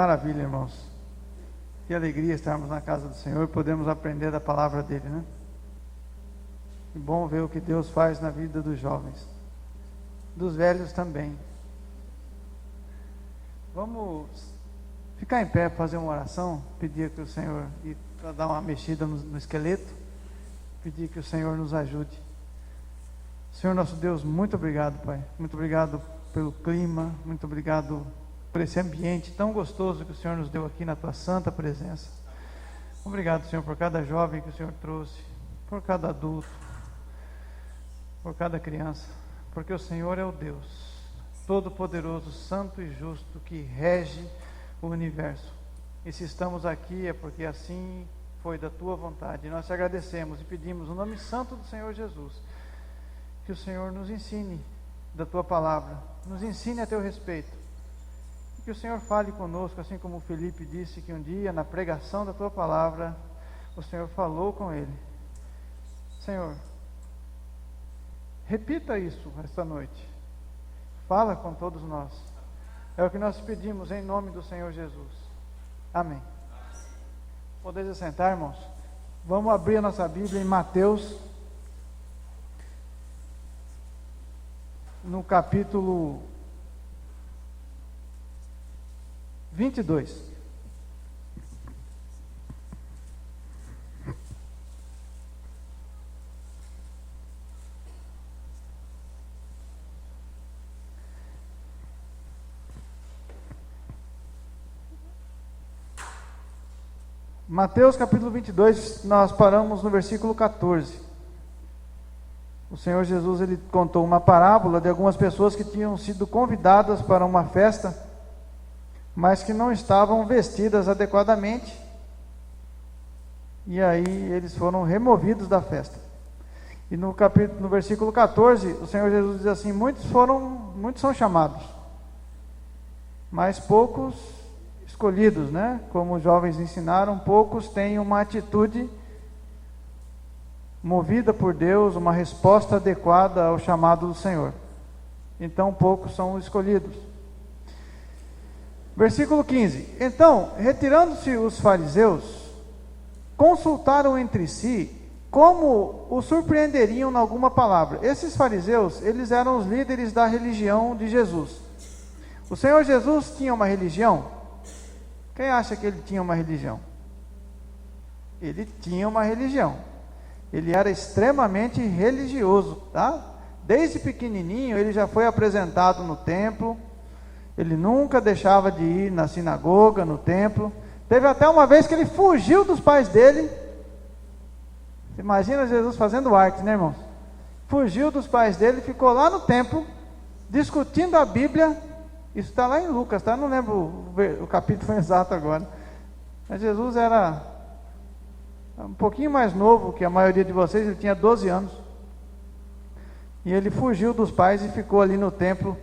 maravilha, irmãos. Que alegria estarmos na casa do Senhor e podemos aprender da palavra dele, né? Que bom ver o que Deus faz na vida dos jovens, dos velhos também. Vamos ficar em pé, fazer uma oração, pedir que o Senhor, e para dar uma mexida no esqueleto, pedir que o Senhor nos ajude. Senhor nosso Deus, muito obrigado, Pai. Muito obrigado pelo clima, muito obrigado por esse ambiente tão gostoso que o Senhor nos deu aqui na Tua santa presença. Obrigado, Senhor, por cada jovem que o Senhor trouxe, por cada adulto, por cada criança, porque o Senhor é o Deus Todo-Poderoso, Santo e Justo, que rege o universo. E se estamos aqui é porque assim foi da Tua vontade. E nós te agradecemos e pedimos no nome santo do Senhor Jesus, que o Senhor nos ensine da Tua palavra, nos ensine a Teu respeito, e que o Senhor fale conosco, assim como o Felipe disse que um dia, na pregação da Tua palavra, o Senhor falou com ele. Senhor, repita isso esta noite, fala com todos nós, é o que nós pedimos em nome do Senhor Jesus, amém. Podeis assentar, irmãos? Vamos abrir a nossa Bíblia em Mateus, no capítulo 22. Mateus capítulo 22, nós paramos no versículo 14. O Senhor Jesus, ele contou uma parábola de algumas pessoas que tinham sido convidadas para uma festa, mas que não estavam vestidas adequadamente, e aí eles foram removidos da festa. E no versículo 14, o Senhor Jesus diz assim: muitos são chamados, mas poucos escolhidos, né? Como os jovens ensinaram, poucos têm uma atitude movida por Deus, uma resposta adequada ao chamado do Senhor. Então poucos são escolhidos. Versículo 15. Então, retirando-se os fariseus, consultaram entre si como o surpreenderiam em alguma palavra. Esses fariseus, eles eram os líderes da religião de Jesus. O Senhor Jesus tinha uma religião? Quem acha que ele tinha uma religião? Ele tinha uma religião. Ele era extremamente religioso, tá? Desde pequenininho ele já foi apresentado no templo. Ele nunca deixava de ir na sinagoga, no templo. Teve até uma vez que ele fugiu dos pais dele. Você imagina Jesus fazendo arte, né, irmãos? Fugiu dos pais dele, ficou lá no templo, discutindo a Bíblia. Isso está lá em Lucas, tá? Não lembro o capítulo exato agora. Mas Jesus era um pouquinho mais novo que a maioria de vocês, ele tinha 12 anos. E ele fugiu dos pais e ficou ali no templo.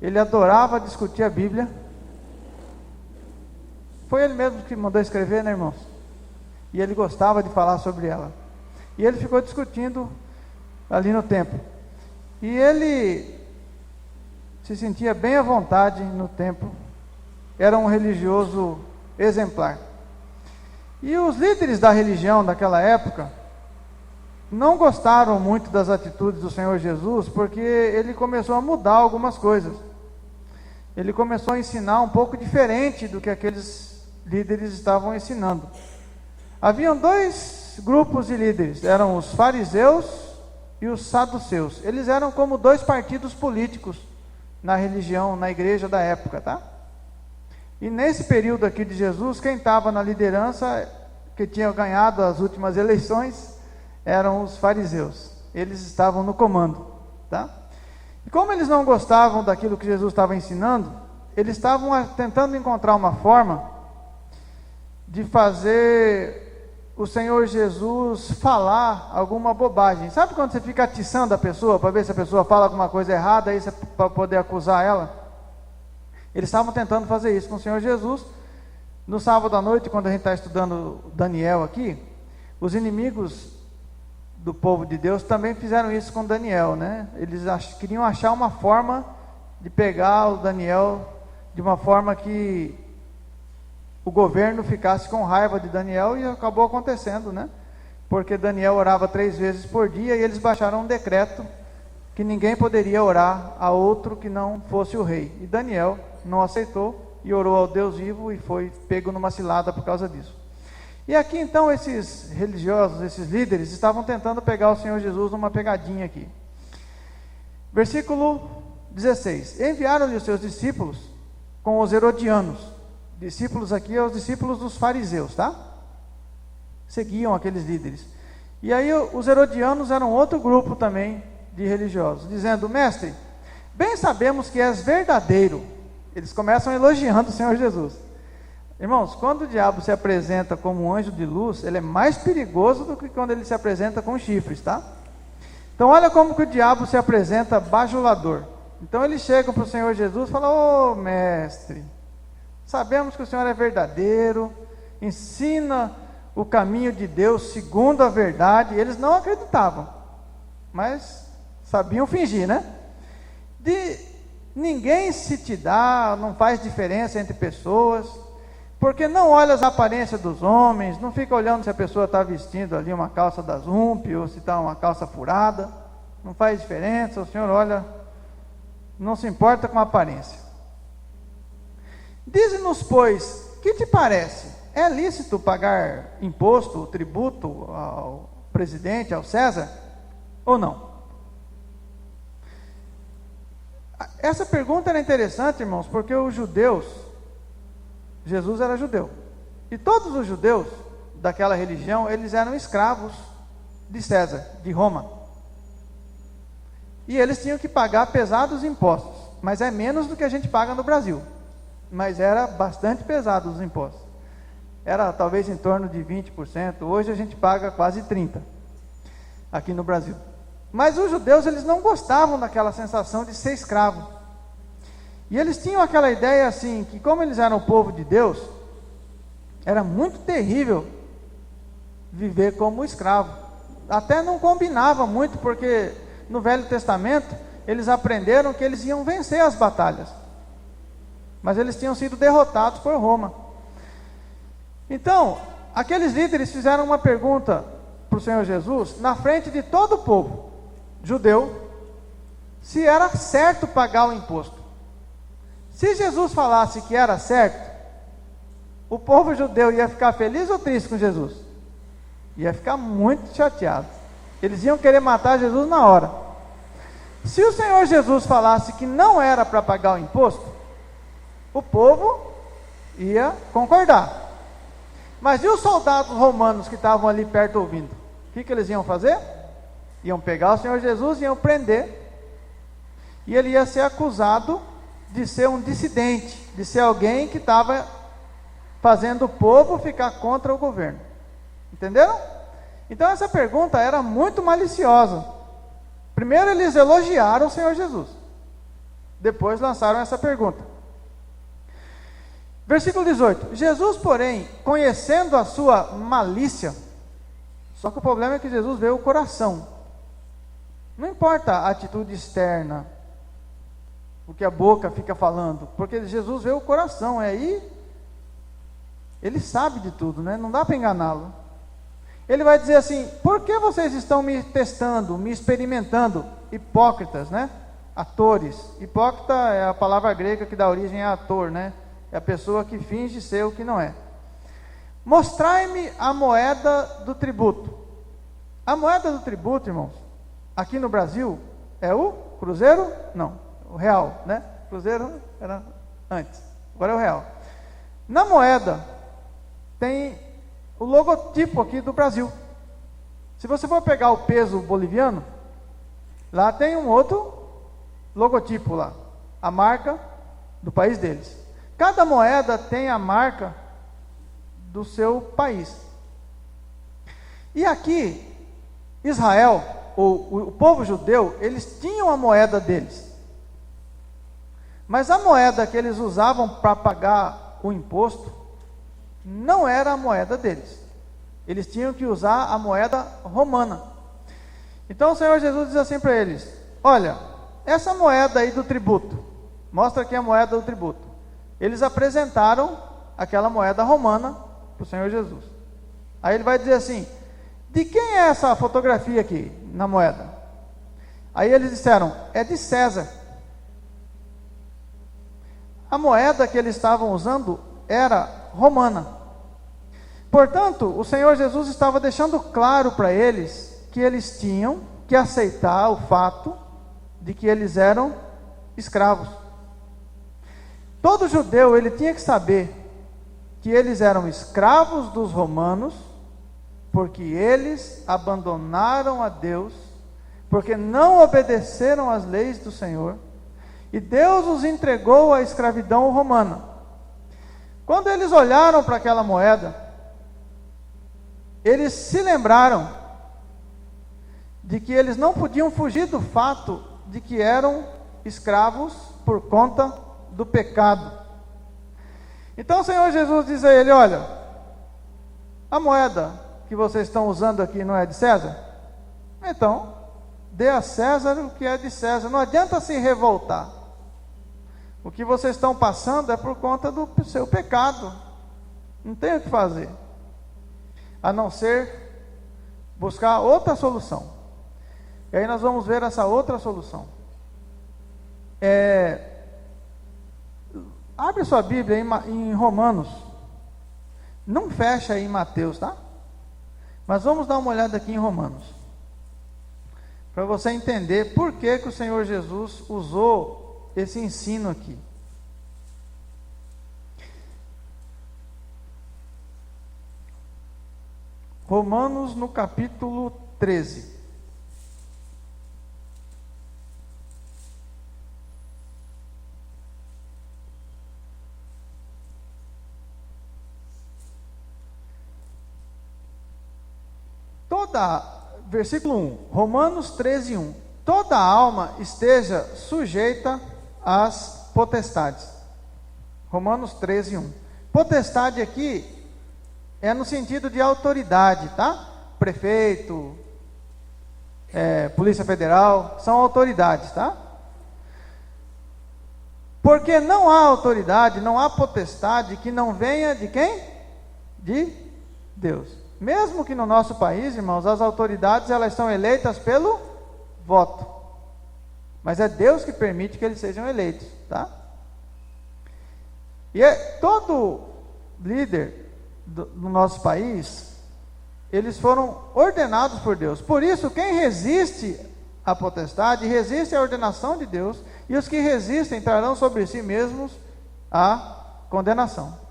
Ele adorava discutir a Bíblia. Foi ele mesmo que mandou escrever, né, irmãos? E ele gostava de falar sobre ela. E ele ficou discutindo ali no templo. E ele se sentia bem à vontade no templo. Era um religioso exemplar. E os líderes da religião daquela época não gostaram muito das atitudes do Senhor Jesus, porque ele começou a mudar algumas coisas. Ele começou a ensinar um pouco diferente do que aqueles líderes estavam ensinando. Haviam dois grupos de líderes, eram os fariseus e os saduceus. Eles eram como dois partidos políticos na religião, na igreja da época, tá? E nesse período aqui de Jesus, quem estava na liderança, que tinha ganhado as últimas eleições, eram os fariseus. Eles estavam no comando, tá? E como eles não gostavam daquilo que Jesus estava ensinando, eles estavam tentando encontrar uma forma de fazer o Senhor Jesus falar alguma bobagem. Sabe quando você fica atiçando a pessoa para ver se a pessoa fala alguma coisa errada, aí você, para poder acusar ela? Eles estavam tentando fazer isso com o Senhor Jesus. No sábado à noite, quando a gente está estudando Daniel aqui, os inimigos do povo de Deus também fizeram isso com Daniel, né? Eles queriam achar uma forma de pegar o Daniel de uma forma que o governo ficasse com raiva de Daniel, e acabou acontecendo, né? Porque Daniel orava 3 vezes por dia, e eles baixaram um decreto que ninguém poderia orar a outro que não fosse o rei. E Daniel não aceitou e orou ao Deus vivo e foi pego numa cilada por causa disso. E aqui então esses religiosos, esses líderes, estavam tentando pegar o Senhor Jesus numa pegadinha aqui. Versículo 16: enviaram-lhe os seus discípulos com os herodianos. Discípulos aqui é os discípulos dos fariseus, tá? Seguiam aqueles líderes. E aí os herodianos eram outro grupo também de religiosos, dizendo: mestre, bem sabemos que és verdadeiro. Eles começam elogiando o Senhor Jesus. Irmãos, quando o diabo se apresenta como um anjo de luz, ele é mais perigoso do que quando ele se apresenta com chifres, tá? Então olha como que o diabo se apresenta bajulador. Então eles chegam para o Senhor Jesus e falam: ô mestre, sabemos que o Senhor é verdadeiro, ensina o caminho de Deus segundo a verdade. Eles não acreditavam, mas sabiam fingir, né? Ninguém se te dá, não faz diferença entre pessoas, porque não olha as aparências dos homens, não fica olhando se a pessoa está vestindo ali uma calça da Zump, ou se está uma calça furada, não faz diferença, o Senhor olha, não se importa com a aparência. Dize-nos, pois, que te parece? É lícito pagar imposto, tributo ao presidente, ao César, ou não? Essa pergunta era interessante, irmãos, porque os judeus, Jesus era judeu, e todos os judeus daquela religião, eles eram escravos de César, de Roma, e eles tinham que pagar pesados impostos, mas é menos do que a gente paga no Brasil, mas era bastante pesado os impostos, era talvez em torno de 20%, hoje a gente paga quase 30% aqui no Brasil. Mas os judeus, eles não gostavam daquela sensação de ser escravo. E eles tinham aquela ideia assim, que como eles eram o povo de Deus, era muito terrível viver como escravo. Até não combinava muito, porque no Velho Testamento, eles aprenderam que eles iam vencer as batalhas. Mas eles tinham sido derrotados por Roma. Então, aqueles líderes fizeram uma pergunta para o Senhor Jesus, na frente de todo o povo judeu, se era certo pagar o imposto. Se Jesus falasse que era certo, o povo judeu ia ficar feliz ou triste com Jesus? Ia ficar muito chateado. Eles iam querer matar Jesus na hora. Se o Senhor Jesus falasse que não era para pagar o imposto, o povo ia concordar. Mas e os soldados romanos que estavam ali perto ouvindo? O que eles iam fazer? Iam pegar o Senhor Jesus e iam prender, e ele ia ser acusado de ser um dissidente, de ser alguém que estava fazendo o povo ficar contra o governo. Entenderam? Então essa pergunta era muito maliciosa. Primeiro eles elogiaram o Senhor Jesus, depois lançaram essa pergunta. Versículo 18: Jesus, porém, conhecendo a sua malícia, só que o problema é que Jesus vê o coração. Não importa a atitude externa, o que a boca fica falando, porque Jesus vê o coração, aí ele sabe de tudo, né? Não dá para enganá-lo. Ele vai dizer assim: por que vocês estão me testando, me experimentando? Hipócritas, né? Atores. Hipócrita é a palavra grega que dá origem a ator, né? É a pessoa que finge ser o que não é. Mostrai-me a moeda do tributo. A moeda do tributo, irmãos, aqui no Brasil, é o cruzeiro? Não, o real, né? Cruzeiro era antes, agora é o real. Na moeda, tem o logotipo aqui do Brasil. Se você for pegar o peso boliviano, lá tem um outro logotipo lá, a marca do país deles. Cada moeda tem a marca do seu país. E aqui, Israel, o povo judeu, eles tinham a moeda deles. Mas a moeda que eles usavam para pagar o imposto, não era a moeda deles. Eles tinham que usar a moeda romana. Então o Senhor Jesus diz assim para eles: olha, essa moeda aí do tributo, mostra aqui a moeda do tributo. Eles apresentaram aquela moeda romana para o Senhor Jesus. Aí ele vai dizer assim: de quem é essa fotografia aqui na moeda? Aí eles disseram: é de César. A moeda que eles estavam usando era romana. Portanto, o Senhor Jesus estava deixando claro para eles que eles tinham que aceitar o fato de que eles eram escravos. Todo judeu, ele tinha que saber que eles eram escravos dos romanos, porque eles abandonaram a Deus, porque não obedeceram às leis do Senhor, e Deus os entregou à escravidão romana. Quando eles olharam para aquela moeda, eles se lembraram de que eles não podiam fugir do fato de que eram escravos por conta do pecado. Então o Senhor Jesus diz a ele: olha, a moeda que vocês estão usando aqui não é de César? Então, dê a César o que é de César. Não adianta se revoltar. O que vocês estão passando é por conta do seu pecado. Não tem o que fazer, a não ser buscar outra solução. E aí nós vamos ver essa outra solução. Abre sua Bíblia em Romanos. Não fecha aí em Mateus, tá? Mas vamos dar uma olhada aqui em Romanos, para você entender por que o Senhor Jesus usou esse ensino aqui. Romanos no capítulo 13. Versículo 1, Romanos 13, 1. Toda alma esteja sujeita às potestades. Romanos 13, 1. Potestade aqui é no sentido de autoridade, tá? Prefeito, Polícia Federal, são autoridades, tá? Porque não há autoridade, não há potestade que não venha de quem? De Deus. Mesmo que no nosso país, irmãos, as autoridades elas são eleitas pelo voto. Mas é Deus que permite que eles sejam eleitos, tá? E todo líder no nosso país, eles foram ordenados por Deus. Por isso, quem resiste à potestade, resiste à ordenação de Deus, e os que resistem trarão sobre si mesmos a condenação.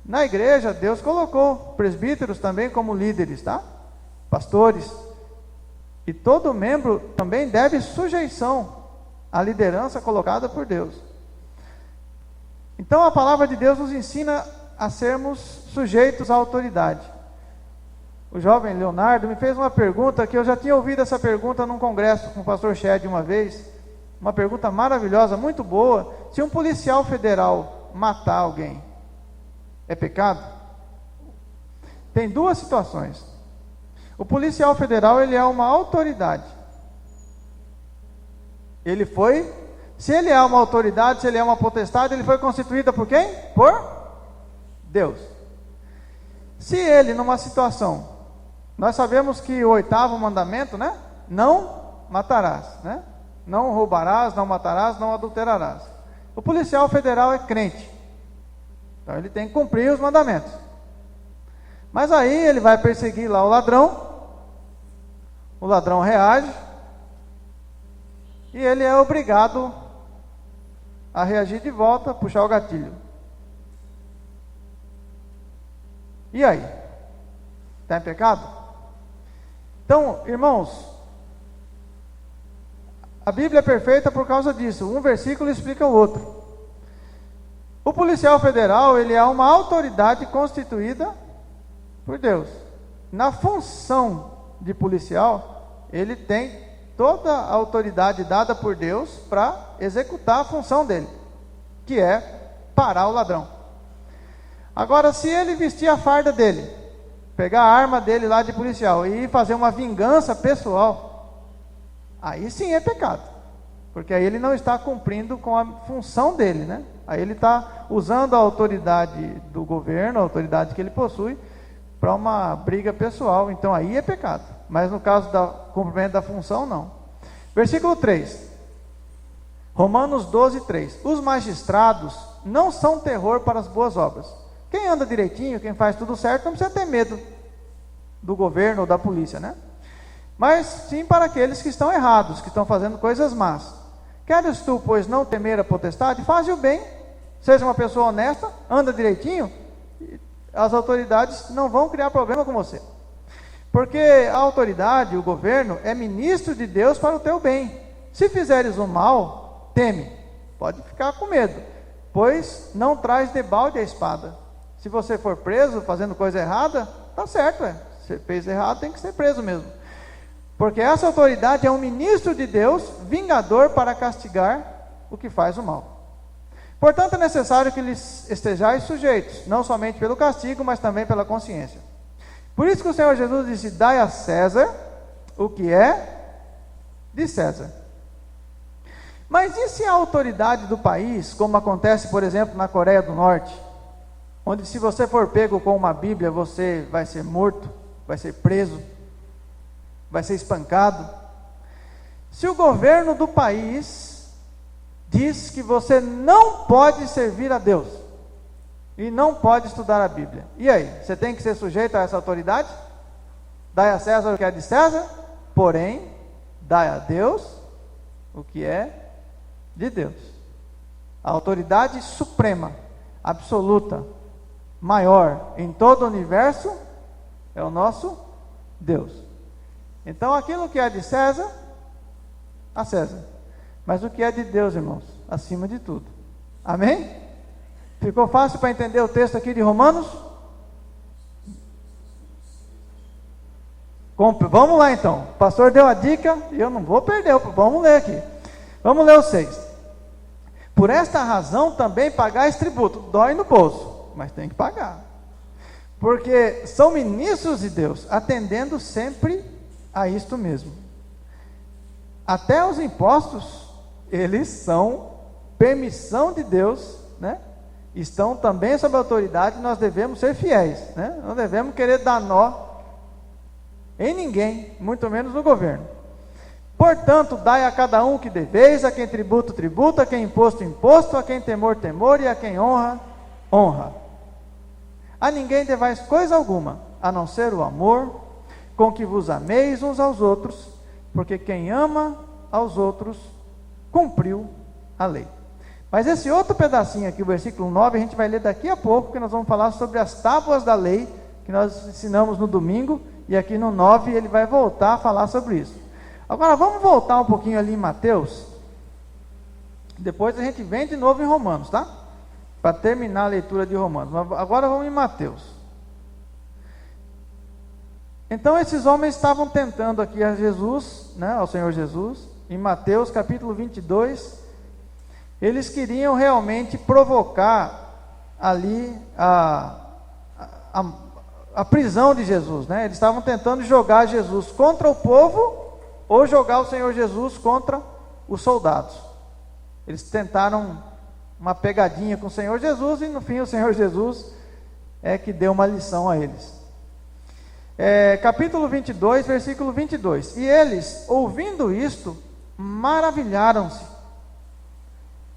Na igreja, Deus colocou presbíteros também como líderes, tá? Pastores. E todo membro também deve sujeição à liderança colocada por Deus. Então a palavra de Deus nos ensina a sermos sujeitos à autoridade. O jovem Leonardo me fez uma pergunta que eu já tinha ouvido essa pergunta num congresso com o pastor Shed uma vez. Uma pergunta maravilhosa, muito boa. Se um policial federal matar alguém, é pecado? Tem duas situações. O policial federal, ele é uma autoridade. Se ele é uma autoridade, se ele é uma potestade, ele foi constituído por quem? Por Deus. Se ele, numa situação, nós sabemos que o 8º mandamento, né? Não matarás, né? Não roubarás, não matarás, não adulterarás. O policial federal é crente. Então ele tem que cumprir os mandamentos. Mas aí ele vai perseguir lá o ladrão reage, e ele é obrigado a reagir de volta, puxar o gatilho. E aí? Está em pecado? Então, irmãos, a Bíblia é perfeita por causa disso. Um versículo explica o outro. O policial federal, ele é uma autoridade constituída por Deus. Na função de policial, ele tem toda a autoridade dada por Deus para executar a função dele, que é parar o ladrão. Agora, se ele vestir a farda dele, pegar a arma dele lá de policial e ir fazer uma vingança pessoal, aí sim é pecado. porque aí ele não está cumprindo com a função dele, né? Aí ele está usando a autoridade do governo, a autoridade que ele possui, para uma briga pessoal. Então aí é pecado. Mas no caso do cumprimento da função, não. Versículo 3. Romanos 12, 3. Os magistrados não são terror para as boas obras. Quem anda direitinho, quem faz tudo certo, não precisa ter medo do governo ou da polícia, né? Mas sim para aqueles que estão errados, que estão fazendo coisas más. Queres tu, pois, não temer a potestade? Faze o bem, seja uma pessoa honesta, anda direitinho, as autoridades não vão criar problema com você. Porque a autoridade, o governo, é ministro de Deus para o teu bem. Se fizeres o mal, teme, pode ficar com medo, pois não traz debalde a espada. Se você for preso fazendo coisa errada, tá certo, você fez errado, tem que ser preso mesmo. Porque essa autoridade é um ministro de Deus, vingador para castigar o que faz o mal. Portanto, é necessário que lhes estejais sujeitos, não somente pelo castigo, mas também pela consciência. Por isso que o Senhor Jesus disse: dai a César o que é de César. Mas e se a autoridade do país, como acontece, por exemplo, na Coreia do Norte, onde se você for pego com uma Bíblia, você vai ser morto, vai ser preso, vai ser espancado? Se o governo do país diz que você não pode servir a Deus e não pode estudar a Bíblia, e aí? Você tem que ser sujeito a essa autoridade? Dai a César o que é de César, porém, dai a Deus o que é de Deus. A autoridade suprema, absoluta, maior em todo o universo é o nosso Deus. Então aquilo que é de César, a César. Mas o que é de Deus, irmãos, acima de tudo. Amém? Ficou fácil para entender o texto aqui de Romanos? Vamos lá então. O pastor deu a dica e eu não vou perder. Vamos ler aqui. Vamos ler o 6. Por esta razão também pagais tributo. Dói no bolso, mas tem que pagar. Porque são ministros de Deus, atendendo sempre a isto mesmo. Até os impostos, eles são permissão de Deus, né? Estão também sob a autoridade, nós devemos ser fiéis, né? Não devemos querer dar nó em ninguém, muito menos no governo. Portanto, dai a cada um o que deveis, a quem tributo, tributo, a quem imposto, imposto, a quem temor, temor, e a quem honra, honra. A ninguém devais coisa alguma, a não ser o amor, com que vos ameis uns aos outros, porque quem ama aos outros, cumpriu a lei. Mas esse outro pedacinho aqui, o versículo 9, a gente vai ler daqui a pouco, porque nós vamos falar sobre as tábuas da lei, que nós ensinamos no domingo, e aqui no 9 ele vai voltar a falar sobre isso. Agora vamos voltar um pouquinho ali em Mateus, depois a gente vem de novo em Romanos, tá? Para terminar a leitura de Romanos. Mas agora vamos em Mateus. Então esses homens estavam tentando aqui a Jesus, né, ao Senhor Jesus, em Mateus capítulo 22, eles queriam realmente provocar ali a prisão de Jesus, né? Eles estavam tentando jogar Jesus contra o povo, ou jogar o Senhor Jesus contra os soldados. Eles tentaram uma pegadinha com o Senhor Jesus, e no fim o Senhor Jesus é que deu uma lição a eles. Capítulo 22, versículo 22. E eles, ouvindo isto, maravilharam-se,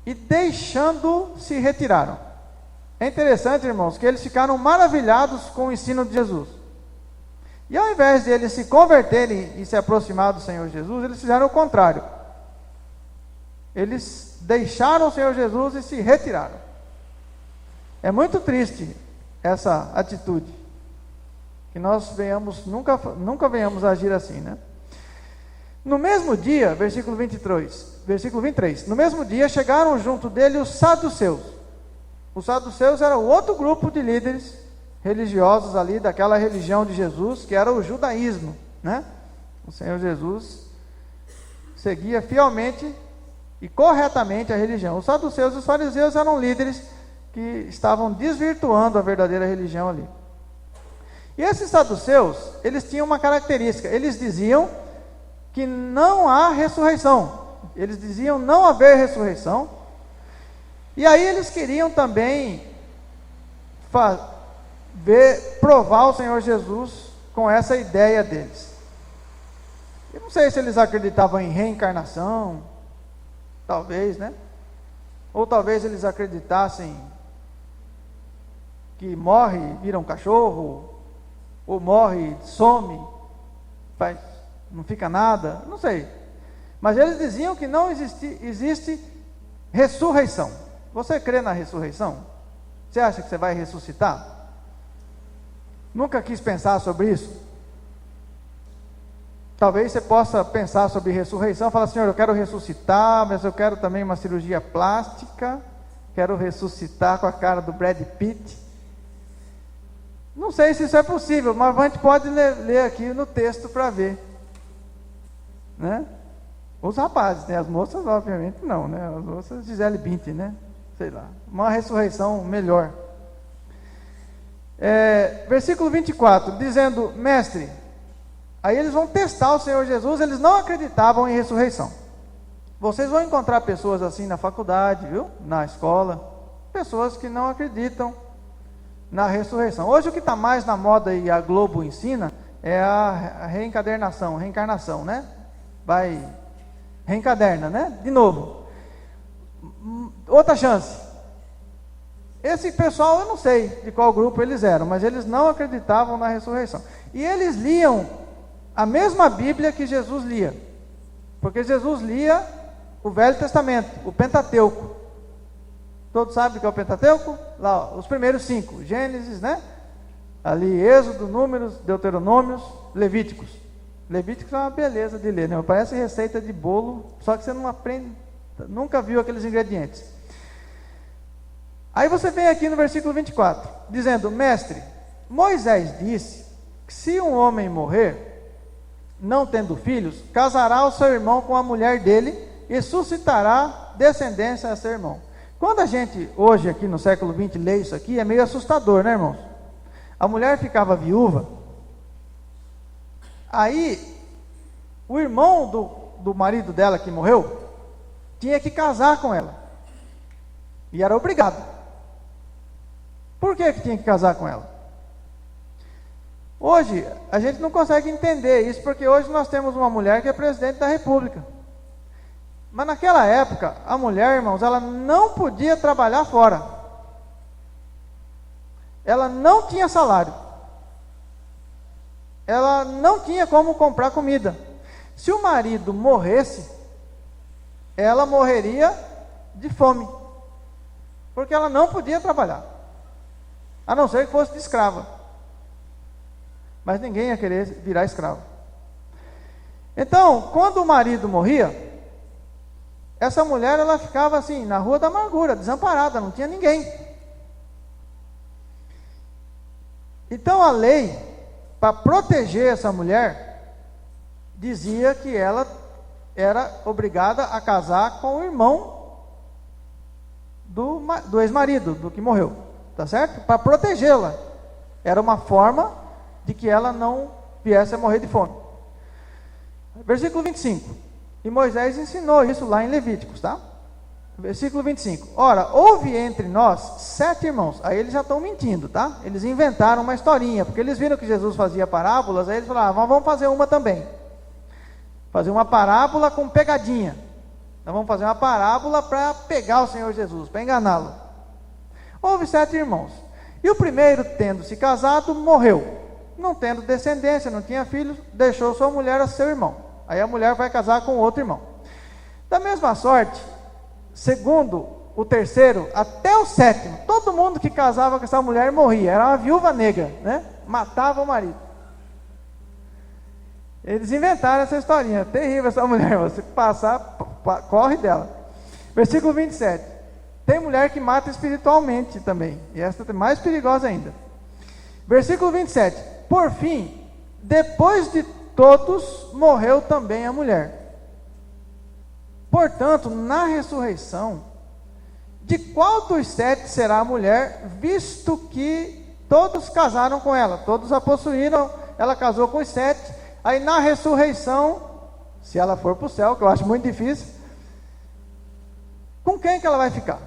e deixando, se retiraram. É interessante, irmãos, que eles ficaram maravilhados com o ensino de Jesus. E ao invés de eles se converterem e se aproximar do Senhor Jesus, eles fizeram o contrário. Eles deixaram o Senhor Jesus e se retiraram. É muito triste essa atitude, que nós nunca venhamos a agir assim, né? No mesmo dia, versículo 23, no mesmo dia chegaram junto dele os saduceus. Os saduceus era o outro grupo de líderes religiosos ali, daquela religião de Jesus, que era o judaísmo, né? O Senhor Jesus seguia fielmente e corretamente a religião. Os saduceus e os fariseus eram líderes que estavam desvirtuando a verdadeira religião ali. E esses saduceus, eles tinham uma característica, eles diziam que não há ressurreição. Eles diziam não haver ressurreição. E aí eles queriam também provar o Senhor Jesus com essa ideia deles. Eu não sei se eles acreditavam em reencarnação, talvez, né? Ou talvez eles acreditassem que morre, vira um cachorro, ou morre, some, não fica nada, não sei. Mas eles diziam que não existe ressurreição. Você crê na ressurreição? Você acha que você vai ressuscitar? Nunca quis pensar sobre isso? Talvez você possa pensar sobre ressurreição, falar, Senhor, eu quero ressuscitar, mas eu quero também uma cirurgia plástica, quero ressuscitar com a cara do Brad Pitt. Não sei se isso é possível, mas a gente pode ler aqui no texto para ver, né? Os rapazes, né? As moças obviamente não, né? As moças Gisele Bündchen, né? Sei lá, uma ressurreição melhor. Versículo 24, dizendo, mestre, aí eles vão testar o Senhor Jesus, eles não acreditavam em ressurreição. Vocês vão encontrar pessoas assim na faculdade, viu? Na escola, pessoas que não acreditam na ressurreição. Hoje o que está mais na moda e a Globo ensina é a reencarnação, né? Reencaderna, né? De novo. Outra chance. Esse pessoal, eu não sei de qual grupo eles eram, mas eles não acreditavam na ressurreição. E eles liam a mesma Bíblia que Jesus lia. Porque Jesus lia o Velho Testamento, o Pentateuco. Todos sabem o que é o Pentateuco? Lá, ó, os primeiros 5, Gênesis, né? Ali, Êxodo, Números, Deuteronômios, Levíticos. Levíticos é uma beleza de ler, né? Parece receita de bolo, só que você não aprende, nunca viu aqueles ingredientes. Aí você vem aqui no versículo 24, dizendo, mestre, Moisés disse que se um homem morrer, não tendo filhos, casará o seu irmão com a mulher dele e suscitará descendência a seu irmão. Quando a gente, hoje aqui no século 20, lê isso aqui, é meio assustador, né, irmãos? A mulher ficava viúva, aí o irmão do marido dela que morreu, tinha que casar com ela, e era obrigado. Por que tinha que casar com ela? Hoje, a gente não consegue entender isso, porque hoje nós temos uma mulher que é presidente da república. Mas naquela época, a mulher, irmãos, ela não podia trabalhar fora. Ela não tinha salário. Ela não tinha como comprar comida. Se o marido morresse, ela morreria de fome. Porque ela não podia trabalhar. A não ser que fosse de escrava. Mas ninguém ia querer virar escravo. Então, quando o marido morria, essa mulher, ela ficava assim, na rua da amargura, desamparada, não tinha ninguém. Então a lei, para proteger essa mulher, dizia que ela era obrigada a casar com o irmão do ex-marido, do que morreu, tá certo? Para protegê-la. Era uma forma de que ela não viesse a morrer de fome. Versículo 25. E Moisés ensinou isso lá em Levíticos, tá? Versículo 25. Ora, houve entre nós 7 irmãos. Aí eles já estão mentindo, tá? Eles inventaram uma historinha, porque eles viram que Jesus fazia parábolas, aí eles falaram, vamos fazer uma também. Fazer uma parábola com pegadinha. Nós vamos fazer uma parábola para pegar o Senhor Jesus, para enganá-lo. Houve 7 irmãos. E o primeiro, tendo se casado, morreu. Não tendo descendência, não tinha filhos, deixou sua mulher a seu irmão. Aí a mulher vai casar com outro irmão. Da mesma sorte, segundo o terceiro, até o 7º, todo mundo que casava com essa mulher morria. Era uma viúva negra, né? Matava o marido. Eles inventaram essa historinha. Terrível essa mulher. Você passar, corre dela. Versículo 27. Tem mulher que mata espiritualmente também. E essa é mais perigosa ainda. Versículo 27. Por fim, depois de todos, morreu também a mulher. Portanto, na ressurreição, de qual dos 7 será a mulher, visto que todos casaram com ela, todos a possuíram, ela casou com os 7, aí na ressurreição, se ela for para o céu, que eu acho muito difícil, com quem que ela vai ficar?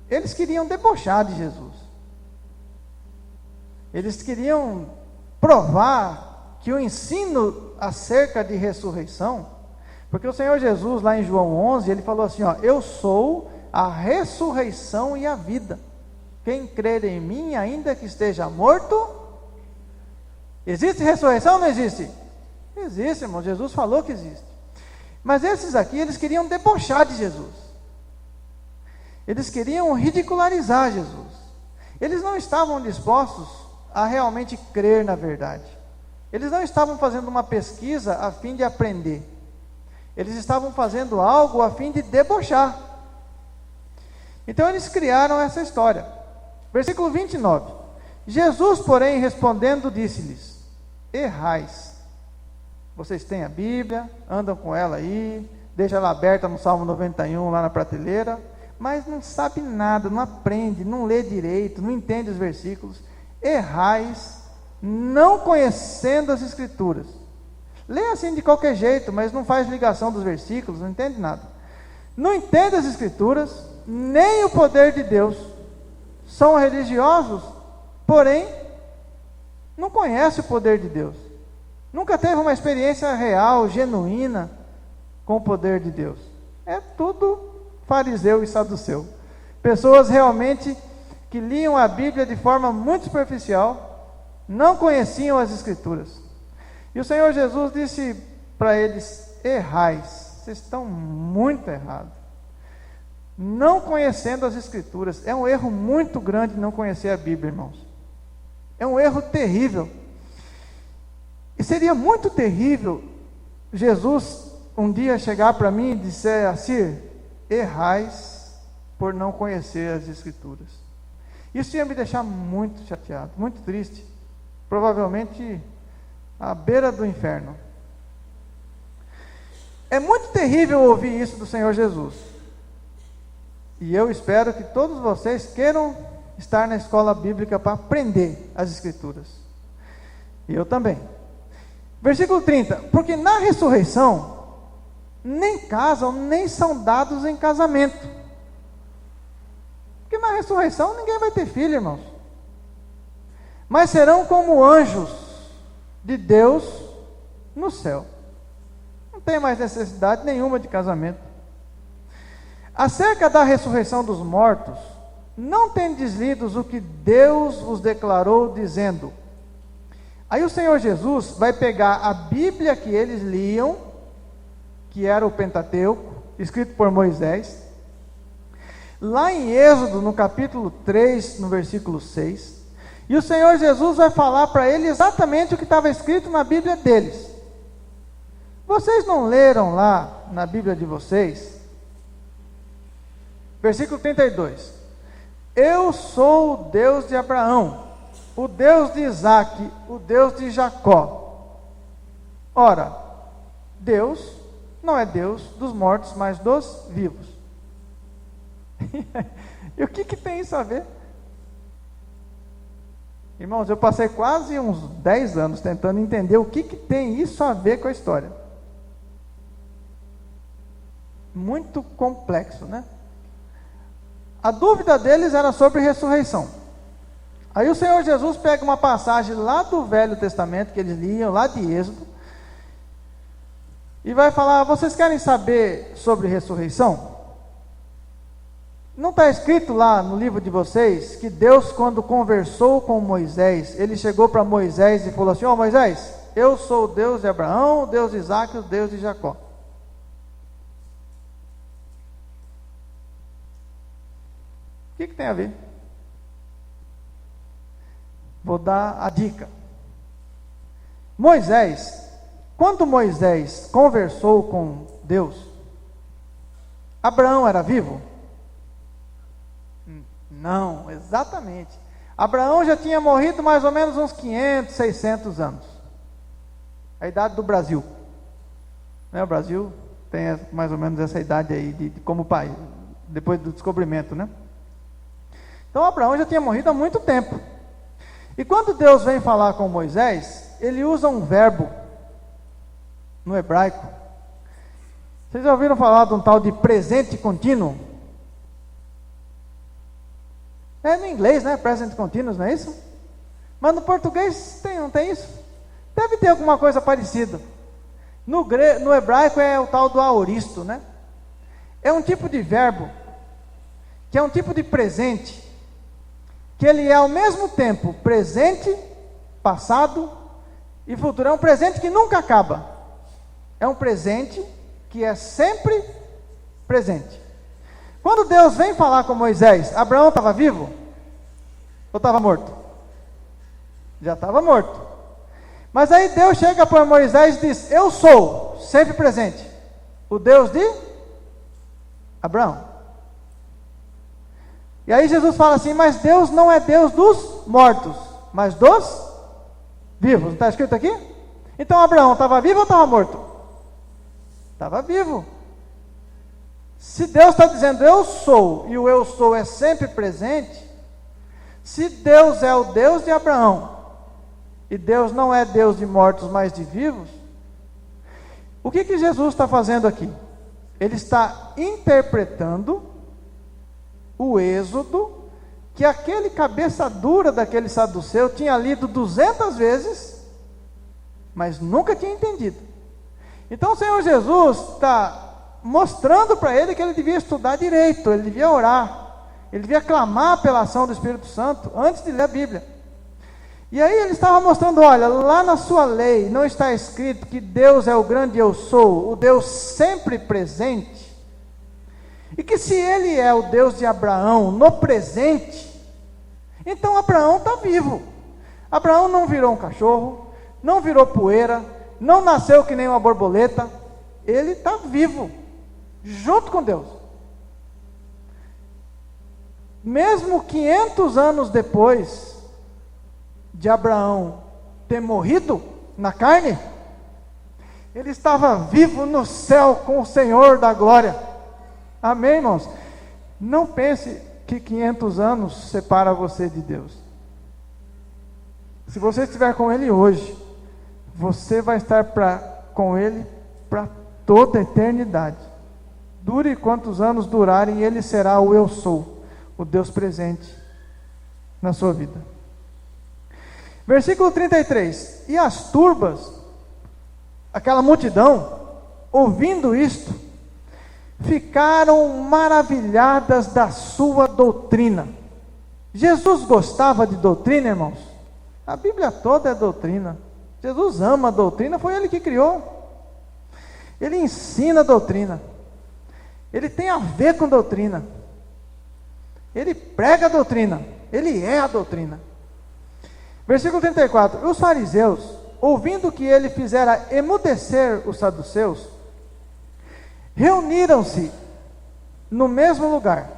Eles queriam debochar de Jesus. Eles queriam provar que o ensino acerca de ressurreição, porque o Senhor Jesus, lá em João 11, ele falou assim, ó, eu sou a ressurreição e a vida. Quem crer em mim, ainda que esteja morto... Existe ressurreição ou não existe? Existe, irmão. Jesus falou que existe. Mas esses aqui, eles queriam debochar de Jesus. Eles queriam ridicularizar Jesus. Eles não estavam dispostos a realmente crer na verdade. Eles não estavam fazendo uma pesquisa a fim de aprender. Eles estavam fazendo algo a fim de debochar. Então eles criaram essa história. Versículo 29. Jesus, porém, respondendo, disse-lhes: errais. Vocês têm a Bíblia, andam com ela aí, deixa ela aberta no Salmo 91, lá na prateleira, mas não sabe nada, não aprende, não lê direito, não entende os versículos. Errais, não conhecendo as Escrituras. Lê assim de qualquer jeito, mas não faz ligação dos versículos, não entende nada. Não entende as Escrituras, nem o poder de Deus. São religiosos, porém, não conhece o poder de Deus. Nunca teve uma experiência real, genuína, com o poder de Deus. É tudo fariseu e saduceu. Pessoas realmente que liam a Bíblia de forma muito superficial, não conheciam as Escrituras. E o Senhor Jesus disse para eles: errais, vocês estão muito errados. Não conhecendo as Escrituras. É um erro muito grande não conhecer a Bíblia, irmãos. É um erro terrível. E seria muito terrível Jesus um dia chegar para mim e dizer assim: errais por não conhecer as Escrituras. Isso ia me deixar muito chateado, muito triste. Provavelmente à beira do inferno. É muito terrível ouvir isso do Senhor Jesus. E eu espero que todos vocês queiram estar na escola bíblica para aprender as Escrituras. E eu também. Versículo 30. Porque na ressurreição, nem casam, nem são dados em casamento. Porque na ressurreição ninguém vai ter filho, irmãos. Mas serão como anjos de Deus no céu. Não tem mais necessidade nenhuma de casamento. Acerca da ressurreição dos mortos, não tendes lidos o que Deus vos declarou, dizendo... Aí o Senhor Jesus vai pegar a Bíblia que eles liam, que era o Pentateuco, escrito por Moisés, lá em Êxodo, no capítulo 3, no versículo 6, e o Senhor Jesus vai falar para eles exatamente o que estava escrito na Bíblia deles. Vocês não leram lá na Bíblia de vocês? Versículo 32. Eu sou o Deus de Abraão, o Deus de Isaque, o Deus de Jacó. Ora, Deus não é Deus dos mortos, mas dos vivos. E o que tem isso a ver? Irmãos, eu passei quase uns 10 anos tentando entender o que tem isso a ver com a história. Muito complexo, né? A dúvida deles era sobre ressurreição. Aí o Senhor Jesus pega uma passagem lá do Velho Testamento, que eles liam, lá de Êxodo, e vai falar: vocês querem saber sobre ressurreição? Não está escrito lá no livro de vocês, que Deus, quando conversou com Moisés, ele chegou para Moisés e falou assim: ó Moisés, eu sou o Deus de Abraão, o Deus de Isaque, o Deus de Jacó. O que tem a ver? Vou dar a dica. Moisés, quando Moisés conversou com Deus, Abraão era vivo? Não, exatamente. Abraão já tinha morrido mais ou menos uns 500, 600 anos. A idade do Brasil. O Brasil tem mais ou menos essa idade aí de como país, depois do descobrimento, né? Então Abraão já tinha morrido há muito tempo. E quando Deus vem falar com Moisés, ele usa um verbo no hebraico Vocês já ouviram falar de um tal de presente contínuo? É no inglês, né? Present continuous, não é isso? Mas no português não tem isso? Deve ter alguma coisa parecida. No hebraico é o tal do aoristo, né? É um tipo de verbo, que é um tipo de presente, que ele é ao mesmo tempo presente, passado e futuro. É um presente que nunca acaba. É um presente que é sempre presente. Quando Deus vem falar com Moisés, Abraão estava vivo? Ou estava morto? Já estava morto. Mas aí Deus chega para Moisés e diz: eu sou, sempre presente, o Deus de Abraão. E aí Jesus fala assim: mas Deus não é Deus dos mortos, mas dos vivos. Não está escrito aqui? Então Abraão estava vivo ou estava morto? Estava vivo. Se Deus está dizendo eu sou, e o eu sou é sempre presente, se Deus é o Deus de Abraão, e Deus não é Deus de mortos, mas de vivos, o que Jesus está fazendo aqui? Ele está interpretando o Êxodo, que aquele cabeça dura daquele saduceu tinha lido 200 vezes, mas nunca tinha entendido. Então o Senhor Jesus está mostrando para ele que ele devia estudar direito, ele devia orar, ele devia clamar pela ação do Espírito Santo antes de ler a Bíblia. E aí ele estava mostrando: olha, lá na sua lei não está escrito que Deus é o grande eu sou, o Deus sempre presente, e que se ele é o Deus de Abraão no presente, então Abraão está vivo. Abraão não virou um cachorro, não virou poeira, não nasceu que nem uma borboleta, ele está vivo, junto com Deus. Mesmo 500 anos depois de Abraão ter morrido na carne, ele estava vivo no céu com o Senhor da glória. Amém, irmãos? Não pense que 500 anos separa você de Deus. Se você estiver com Ele hoje, você vai estar com Ele para toda a eternidade. Dure quantos anos durarem, Ele será o eu sou, o Deus presente na sua vida. Versículo 33: e as turbas, aquela multidão, ouvindo isto, ficaram maravilhadas da sua doutrina. Jesus gostava de doutrina, irmãos? A Bíblia toda é doutrina. Jesus ama a doutrina, foi Ele que criou. Ele ensina a doutrina. Ele tem a ver com doutrina. Ele prega a doutrina. Ele é a doutrina. Versículo 34: os fariseus, ouvindo que ele fizera emudecer os saduceus, reuniram-se no mesmo lugar.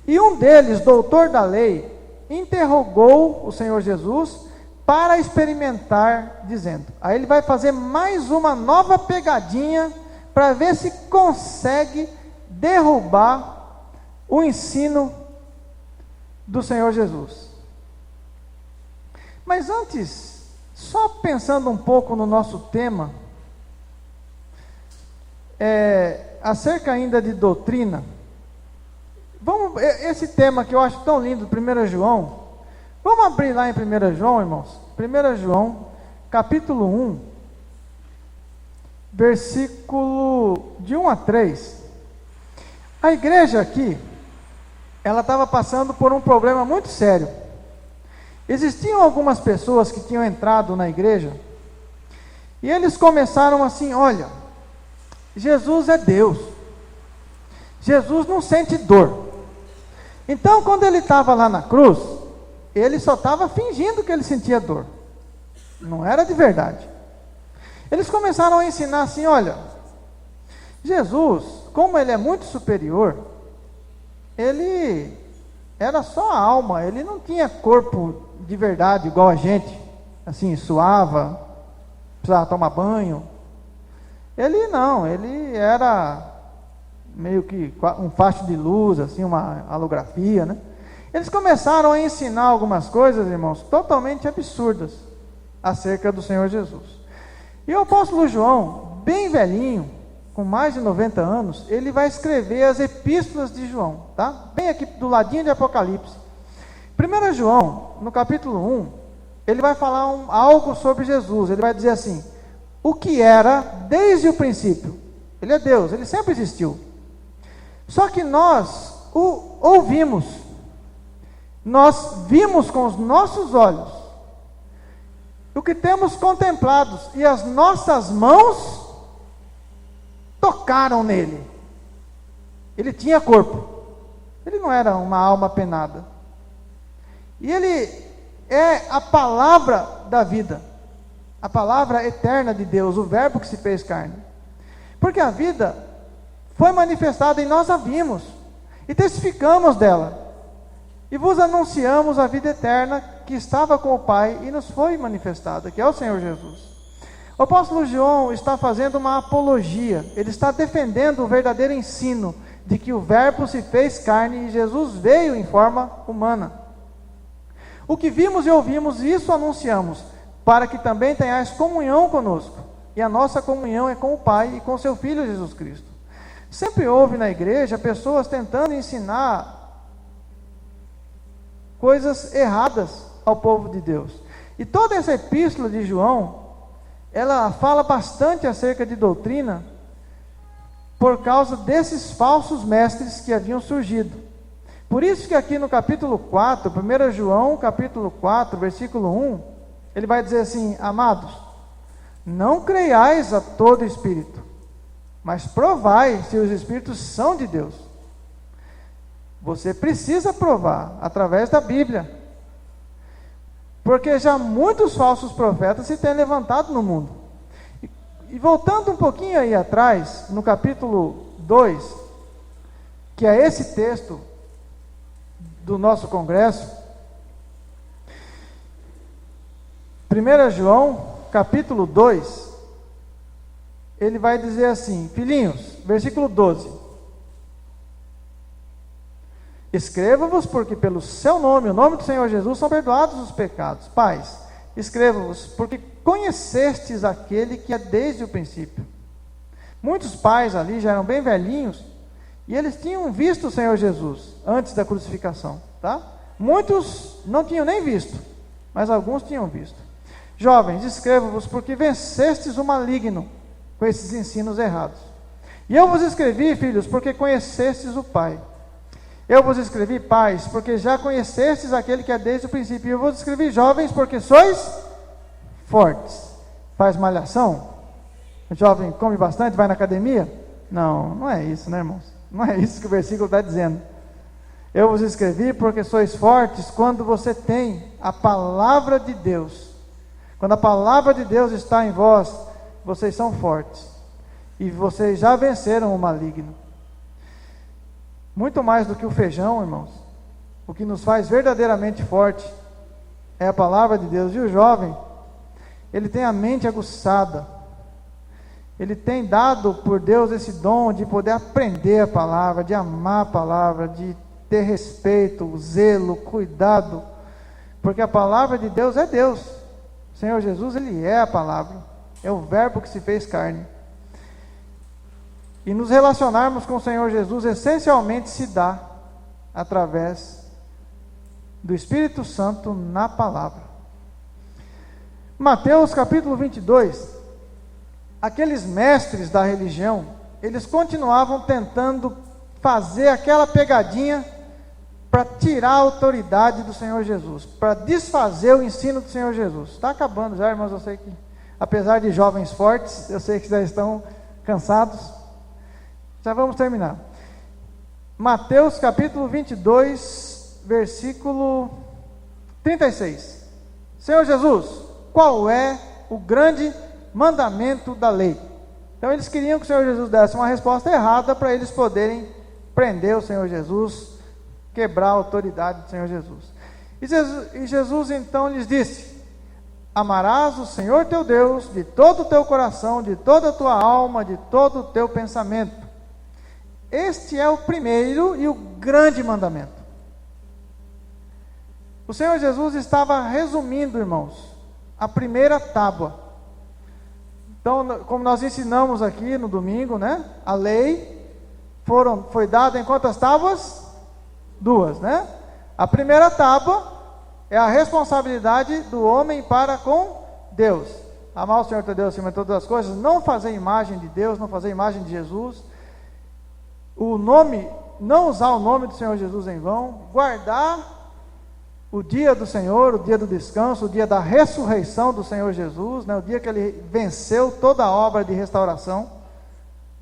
E um deles, doutor da lei, interrogou o Senhor Jesus para experimentar, dizendo, aí ele vai fazer mais uma nova pegadinha para ver se consegue derrubar o ensino do Senhor Jesus. Mas antes, só pensando um pouco no nosso tema, acerca ainda de doutrina, esse tema que eu acho tão lindo, 1 João, vamos abrir lá em 1 João, irmãos, 1 João, capítulo 1, versículo de 1 a 3, a igreja aqui, ela estava passando por um problema muito sério. Existiam algumas pessoas que tinham entrado na igreja, e eles começaram assim, olha, Jesus é Deus, Jesus não sente dor, então quando ele estava lá na cruz, ele só estava fingindo que ele sentia dor, não era de verdade. Eles começaram a ensinar assim, olha, Jesus, como ele é muito superior, ele era só a alma, ele não tinha corpo de verdade igual a gente, assim, suava, precisava tomar banho. Ele não, ele era meio que um facho de luz, assim, uma holografia, né? Eles começaram a ensinar algumas coisas, irmãos, totalmente absurdas acerca do Senhor Jesus. E o apóstolo João, bem velhinho, com mais de 90 anos, ele vai escrever as epístolas de João, tá? Bem aqui do ladinho de Apocalipse. 1 João, no capítulo 1, ele vai falar algo sobre Jesus. Ele vai dizer assim: o que era desde o princípio. Ele é Deus, ele sempre existiu. Só que nós o ouvimos, nós vimos com os nossos olhos, o que temos contemplados, e as nossas mãos tocaram nele. Ele tinha corpo, ele não era uma alma penada, e ele é a palavra da vida, a palavra eterna de Deus, o verbo que se fez carne, porque a vida foi manifestada e nós a vimos, e testificamos dela, e vos anunciamos a vida eterna que estava com o Pai e nos foi manifestada, que é o Senhor Jesus. O apóstolo João está fazendo uma apologia, ele está defendendo o verdadeiro ensino de que o verbo se fez carne e Jesus veio em forma humana. O que vimos e ouvimos, isso anunciamos, para que também tenhais comunhão conosco, e a nossa comunhão é com o Pai e com seu Filho Jesus Cristo. Sempre houve na igreja pessoas tentando ensinar coisas erradas ao povo de Deus, e toda essa epístola de João, ela fala bastante acerca de doutrina, por causa desses falsos mestres que haviam surgido. Por isso que aqui no capítulo 4, 1 João capítulo 4, versículo 1, ele vai dizer assim: amados, não creiais a todo espírito, mas provai se os espíritos são de Deus. Você precisa provar através da Bíblia, porque já muitos falsos profetas se têm levantado no mundo. E voltando um pouquinho aí atrás, no capítulo 2, que é esse texto do nosso congresso, 1 João, capítulo 2, ele vai dizer assim, filhinhos, versículo 12: escreva-vos, porque pelo seu nome, o nome do Senhor Jesus, são perdoados os pecados. Pais, escreva-vos, porque conhecestes aquele que é desde o princípio. Muitos pais ali já eram bem velhinhos, e eles tinham visto o Senhor Jesus, antes da crucificação, tá? Muitos não tinham nem visto, mas alguns tinham visto. Jovens, escreva-vos, porque vencestes o maligno, com esses ensinos errados. E eu vos escrevi, filhos, porque conhecestes o Pai. Eu vos escrevi, pais, porque já conhecestes aquele que é desde o princípio. Eu vos escrevi, jovens, porque sois fortes. Faz malhação? O jovem come bastante, vai na academia? Não, não é isso, né, irmãos? Não é isso que o versículo está dizendo. Eu vos escrevi porque sois fortes quando você tem a palavra de Deus. Quando a palavra de Deus está em vós, vocês são fortes. E vocês já venceram o maligno. Muito mais do que o feijão, irmãos, o que nos faz verdadeiramente forte é a palavra de Deus. E o jovem, ele tem a mente aguçada, ele tem dado por Deus esse dom de poder aprender a palavra, de amar a palavra, de ter respeito, zelo, cuidado, porque a palavra de Deus é Deus. O Senhor Jesus, ele é a palavra, é o verbo que se fez carne. E nos relacionarmos com o Senhor Jesus essencialmente se dá através do Espírito Santo na palavra. Mateus capítulo 22, aqueles mestres da religião, eles continuavam tentando fazer aquela pegadinha para tirar a autoridade do Senhor Jesus, para desfazer o ensino do Senhor Jesus. Está acabando já, irmãos, eu sei que, apesar de jovens fortes, eu sei que já estão cansados. Já vamos terminar. Mateus capítulo 22, versículo 36. Senhor Jesus, qual é o grande mandamento da lei? Então eles queriam que o Senhor Jesus desse uma resposta errada para eles poderem prender o Senhor Jesus, quebrar a autoridade do Senhor Jesus. E Jesus então lhes disse: amarás o Senhor teu Deus de todo o teu coração, de toda a tua alma, de todo o teu pensamento. Este é o primeiro e o grande mandamento. O Senhor Jesus estava resumindo, irmãos, a primeira tábua Então, como nós ensinamos aqui no domingo, né? A lei foi dada em quantas tábuas? 2, né? A primeira tábua é a responsabilidade do homem para com Deus. Amar o Senhor teu Deus acima de todas as coisas, não fazer imagem de Deus, não fazer imagem de Jesus. Não usar o nome do Senhor Jesus em vão, guardar o dia do Senhor, o dia do descanso, o dia da ressurreição do Senhor Jesus, né? O dia que Ele venceu toda a obra de restauração,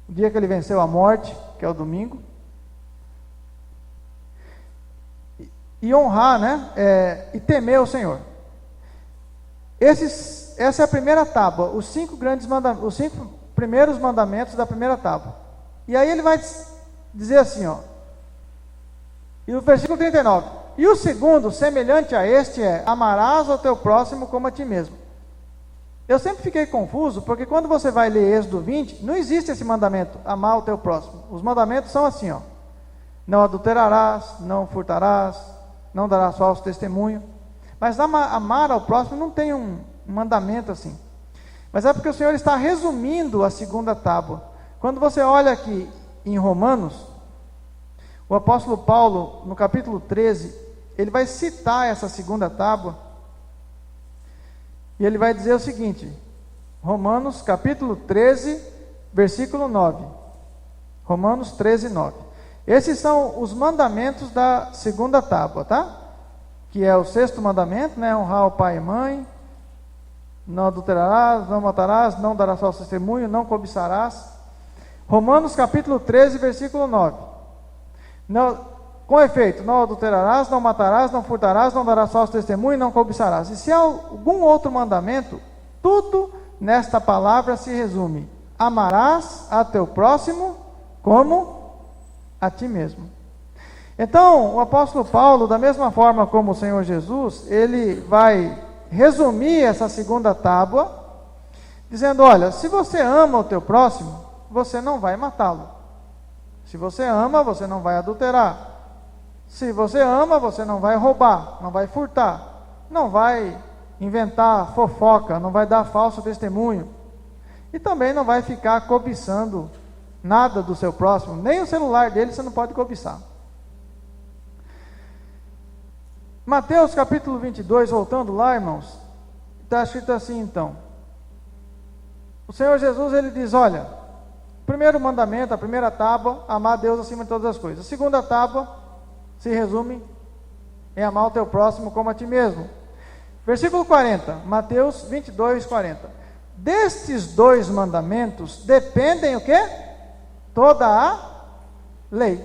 o dia que Ele venceu a morte, que é o domingo, e honrar, né? E temer o Senhor. Essa é a primeira tábua, os 5 primeiros mandamentos da primeira tábua. E aí ele vai dizer assim, ó, e o versículo 39, e o segundo, semelhante a este, é: amarás ao teu próximo como a ti mesmo. Eu sempre fiquei confuso, porque quando você vai ler Êxodo 20, não existe esse mandamento, amar o teu próximo. Os mandamentos são assim, ó: não adulterarás, não furtarás, não darás falso testemunho. Mas amar ao próximo não tem um mandamento assim. Mas é porque o Senhor está resumindo a segunda tábua. Quando você olha aqui em Romanos, o apóstolo Paulo, no capítulo 13, ele vai citar essa segunda tábua, e ele vai dizer o seguinte, Romanos capítulo 13, versículo 9, Romanos 13, 9, esses são os mandamentos da segunda tábua, tá? Que é o 6º mandamento, né? Honrar o pai e mãe, não adulterarás, não matarás, não darás falso testemunho, não cobiçarás. Romanos capítulo 13, versículo 9, com efeito, não adulterarás, não matarás, não furtarás, não darás falso testemunho, não cobiçarás. E se há algum outro mandamento, tudo nesta palavra se resume: amarás a teu próximo como a ti mesmo. Então, o apóstolo Paulo, da mesma forma como o Senhor Jesus, ele vai resumir essa segunda tábua, dizendo: olha, se você ama o teu próximo, você não vai matá-lo. Se você ama, você não vai adulterar. Se você ama, você não vai roubar, não vai furtar, não vai inventar fofoca, não vai dar falso testemunho, e também não vai ficar cobiçando nada do seu próximo, nem o celular dele você não pode cobiçar. Mateus capítulo 22, voltando lá, irmãos, está escrito assim então, o Senhor Jesus ele diz: olha, primeiro mandamento, a primeira tábua, amar a Deus acima de todas as coisas. A segunda tábua se resume em amar o teu próximo como a ti mesmo. Versículo 40, Mateus 22, 40. Destes 2 mandamentos dependem o quê? Toda a lei.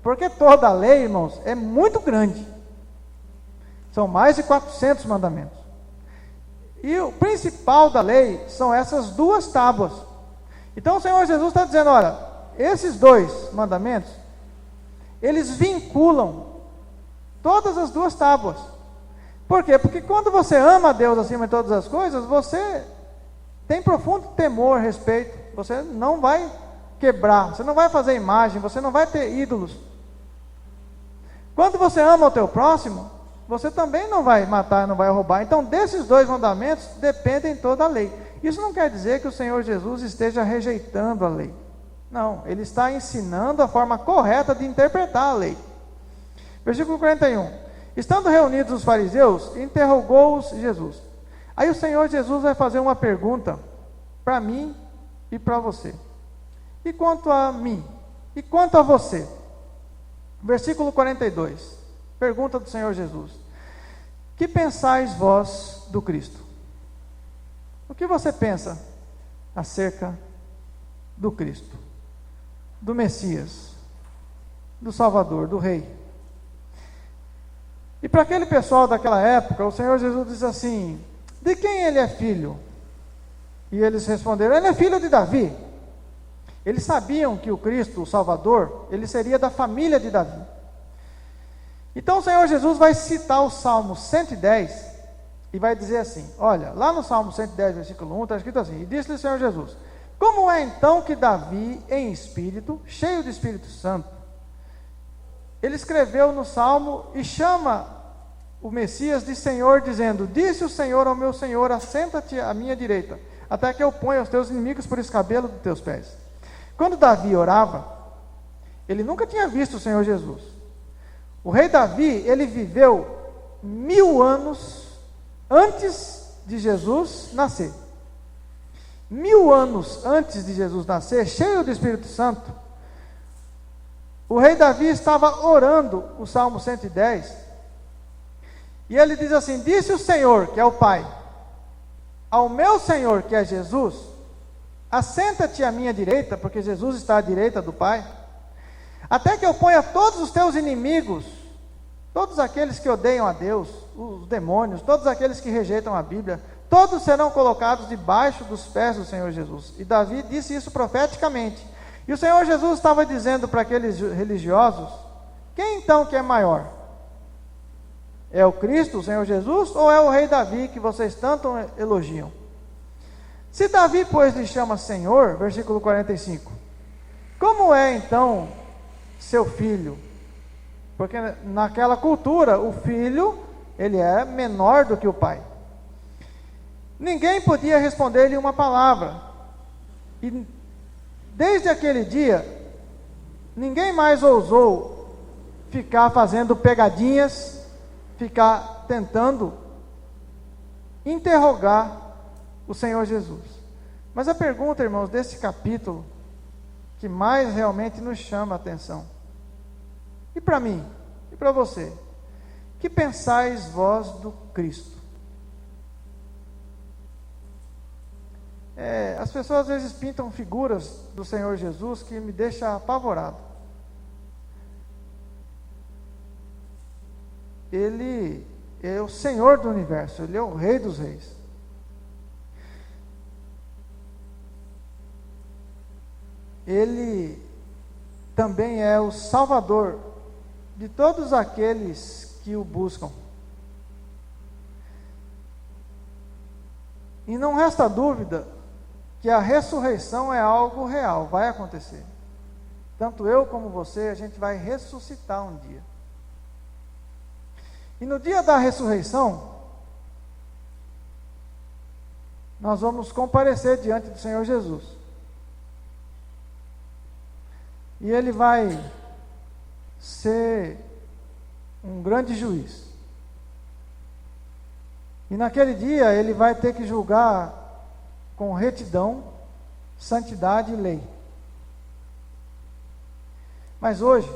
Porque toda a lei, irmãos, é muito grande. São mais de 400 mandamentos. E o principal da lei são essas 2 tábuas. Então o Senhor Jesus está dizendo: olha, esses 2 mandamentos, eles vinculam todas as 2 tábuas. Por quê? Porque quando você ama a Deus acima de todas as coisas, você tem profundo temor, respeito. Você não vai quebrar, você não vai fazer imagem, você não vai ter ídolos. Quando você ama o teu próximo, você também não vai matar, não vai roubar. Então, desses 2 mandamentos dependem toda a lei. Isso não quer dizer que o Senhor Jesus esteja rejeitando a lei. Não, ele está ensinando a forma correta de interpretar a lei. Versículo 41. Estando reunidos os fariseus, interrogou-os Jesus. Aí o Senhor Jesus vai fazer uma pergunta para mim e para você. E quanto a mim? E quanto a você? Versículo 42. Pergunta do Senhor Jesus: que pensais vós do Cristo? O que você pensa acerca do Cristo, do Messias, do Salvador, do Rei? E para aquele pessoal daquela época, o Senhor Jesus diz assim: de quem ele é filho? E eles responderam: ele é filho de Davi. Eles sabiam que o Cristo, o Salvador, ele seria da família de Davi. Então o Senhor Jesus vai citar o Salmo 110 e vai dizer assim: olha, lá no Salmo 110, versículo 1, está escrito assim: e disse-lhe o Senhor Jesus: como é então que Davi, em espírito, cheio do Espírito Santo, ele escreveu no Salmo e chama o Messias de Senhor, dizendo: disse o Senhor ao meu Senhor, assenta-te à minha direita, até que eu ponha os teus inimigos por escabelo dos teus pés. Quando Davi orava, ele nunca tinha visto o Senhor Jesus. O rei Davi, ele viveu 1000 anos antes de Jesus nascer. 1000 anos antes de Jesus nascer, cheio do Espírito Santo, o rei Davi estava orando o Salmo 110, e ele diz assim: disse o Senhor, que é o Pai, ao meu Senhor, que é Jesus, assenta-te à minha direita, porque Jesus está à direita do Pai, até que eu ponha todos os teus inimigos, todos aqueles que odeiam a Deus, os demônios, todos aqueles que rejeitam a Bíblia, todos serão colocados debaixo dos pés do Senhor Jesus. E Davi disse isso profeticamente. E o Senhor Jesus estava dizendo para aqueles religiosos: quem então que é maior? É o Cristo, o Senhor Jesus, ou é o rei Davi que vocês tanto elogiam? Se Davi, pois, lhe chama Senhor, versículo 45, como é então seu filho? Porque naquela cultura, o filho, ele é menor do que o pai. Ninguém podia responder-lhe uma palavra. E desde aquele dia, ninguém mais ousou ficar fazendo pegadinhas, ficar tentando interrogar o Senhor Jesus. Mas a pergunta, irmãos, desse capítulo, que mais realmente nos chama a atenção, e para mim, e para você, que pensais vós do Cristo? As pessoas às vezes pintam figuras do Senhor Jesus que me deixam apavorado. Ele é o Senhor do universo, Ele é o Rei dos Reis. Ele também é o Salvador de todos aqueles que o buscam. E não resta dúvida que a ressurreição é algo real, vai acontecer. Tanto eu como você, a gente vai ressuscitar um dia. E no dia da ressurreição, nós vamos comparecer diante do Senhor Jesus. E Ele vai ser um grande juiz. E naquele dia Ele vai ter que julgar com retidão, santidade e lei. Mas hoje,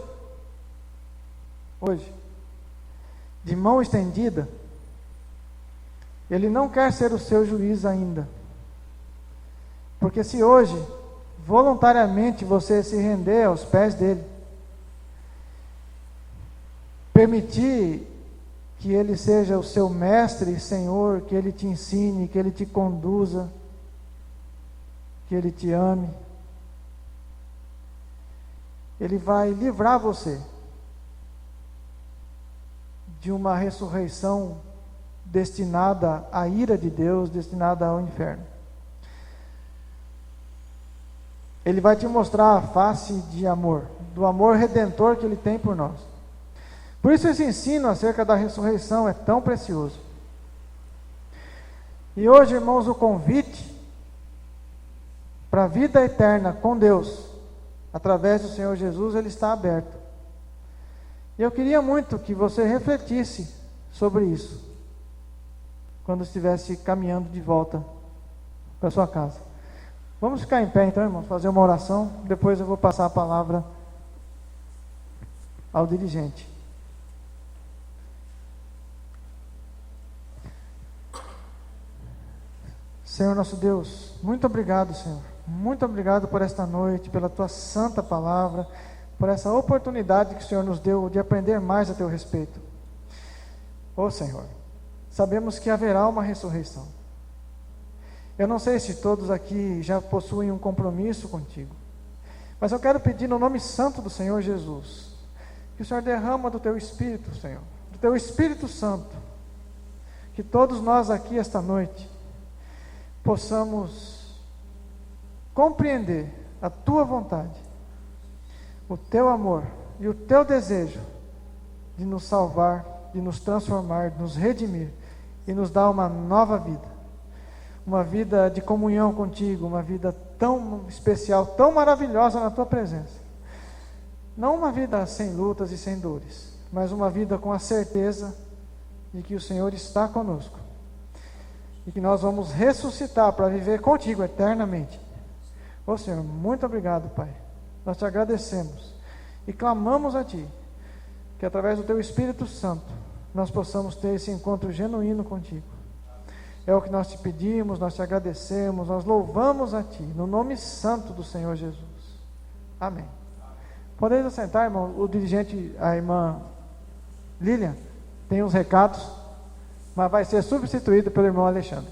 de mão estendida, Ele não quer ser o seu juiz ainda. Porque se hoje, voluntariamente, você se render aos pés dEle, permitir que Ele seja o seu mestre e Senhor, que Ele te ensine, que Ele te conduza, que Ele te ame, Ele vai livrar você de uma ressurreição destinada à ira de Deus, destinada ao inferno. Ele vai te mostrar a face de amor, do amor redentor que Ele tem por nós. Por isso esse ensino acerca da ressurreição é tão precioso. E hoje, irmãos, o convite para a vida eterna com Deus, através do Senhor Jesus, ele está aberto. E eu queria muito que você refletisse sobre isso, quando estivesse caminhando de volta para a sua casa. Vamos ficar em pé então, irmãos, fazer uma oração, depois eu vou passar a palavra ao dirigente. Senhor nosso Deus, muito obrigado, Senhor. Muito obrigado por esta noite, pela Tua santa palavra, por essa oportunidade que o Senhor nos deu de aprender mais a Teu respeito. Ó Senhor, sabemos que haverá uma ressurreição. Eu não sei se todos aqui já possuem um compromisso contigo, mas eu quero pedir no nome santo do Senhor Jesus, que o Senhor derrama do Teu Espírito, Senhor, do Teu Espírito Santo, que todos nós aqui esta noite possamos compreender a Tua vontade, o Teu amor e o Teu desejo de nos salvar, de nos transformar, de nos redimir e nos dar uma nova vida. uma vida de comunhão contigo, uma vida tão especial, tão maravilhosa na tua presença. Não uma vida sem lutas e sem dores, mas uma vida com a certeza de que o Senhor está conosco e que nós vamos ressuscitar para viver contigo eternamente. Ô Senhor, muito obrigado, Pai. Nós te agradecemos e clamamos a Ti, que através do Teu Espírito Santo nós possamos ter esse encontro genuíno contigo. É o que nós te pedimos, nós te agradecemos, nós louvamos a Ti, no nome santo do Senhor Jesus. Amém. Podeis assentar, irmão. O dirigente, a irmã Lilian, tem uns recados, mas vai ser substituído pelo irmão Alexandre.